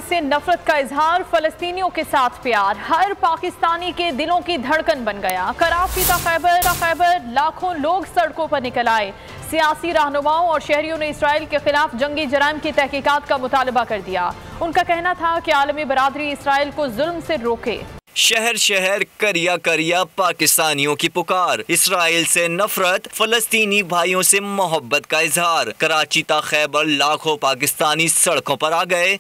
से नफरत का इजहार, फलस्तीनियों के साथ प्यार हर पाकिस्तानी के दिलों की धड़कन बन गया। कराची का खैबर लाखों लोग सड़कों पर निकल आए। सियासी रहनुमाओं और शहरियों ने इसराइल के खिलाफ जंगी जराइम की तहकीकात का मुतालबा कर दिया। उनका कहना था कि आलमी बरादरी इसराइल को जुल्म से रोके। शहर शहर करिया करिया पाकिस्तानियों की पुकार, इसराइल से नफरत, फलस्तीनी भाइयों से मोहब्बत का इजहार। कराची ता खैबर लाखों पाकिस्तानी सड़कों पर आ गए।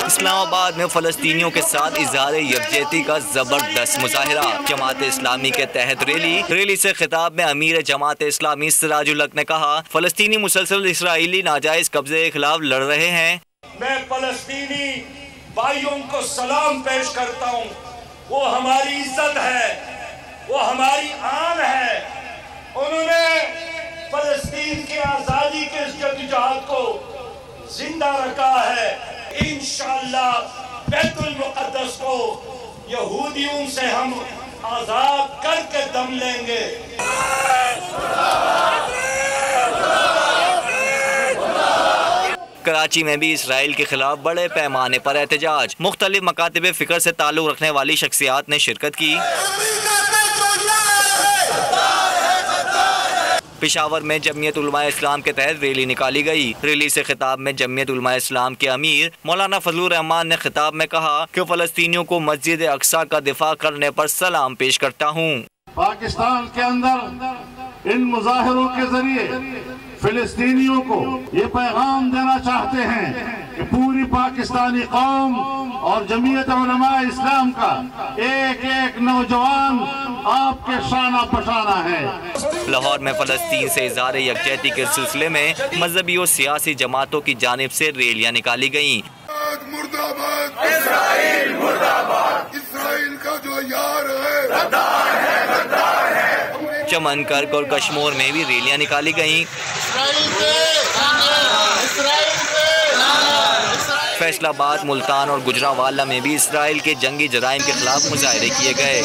इस्लामाबाद में फलस्तीनियों के साथ इज़हार यकजहती का जबरदस्त मुजाहिरा। जमात इस्लामी के तहत रैली से खिताब में अमीर जमात इस्लामी सिराजुल हक ने कहा, फलस्तीनी मुसलसल इसराइली नाजायज कब्जे के खिलाफ लड़ रहे हैं। मैं फलस्तीनी भाइयों को सलाम पेश करता हूँ। वो हमारी इज्जत है, वो हमारी आन है। उन्होंने फलस्तीन की आज़ादी के जद्दोजहद को जिंदा रखा है। इंशाअल्लाह बैतुल मुक़द्दस को यहूदियों से हम आजाद करके दम लेंगे। कराची में भी इसराइल के खिलाफ बड़े पैमाने पर एहतजाज। मुख्तलिफ मकातिब फिक्र से ताल्लुक रखने वाली शख्सियात ने शिरकत की। पेशावर में जमीयत उलमा इस्लाम के तहत रैली निकाली गई। रैली से खिताब में जमीयत उलमा इस्लाम के अमीर मौलाना फजलुर रहमान ने खिताब में कहा कि फलस्तीनियों को मस्जिद अक्सा का दिफा करने पर सलाम पेश करता हूँ। पाकिस्तान के अंदर इन मुजाहिरों के जरिए फिलिस्तीनियों को ये पैगाम देना चाहते हैं कि पूरी पाकिस्तानी कौम और जमीयत उलमा इस्लाम का एक एक नौजवान आपके शाना पशाना है। लाहौर में फलस्तीन से इज़हार यकजहती के सिलसिले में मजहबी और सियासी जमातों की जानिब से रैलियां निकाली गयी। मुर्दाबाद इस्राइल, मुर्दाबाद इस्राइल का जो यार है, गद्दार है, गद्दार है। चमन, कर्क और कश्मीर में भी रैलियां निकाली गयी। फैसलाबाद, मुल्तान और गुजरांवाला में भी इसराइल के जंगी जराइम के खिलाफ मुजाहरे किए गए।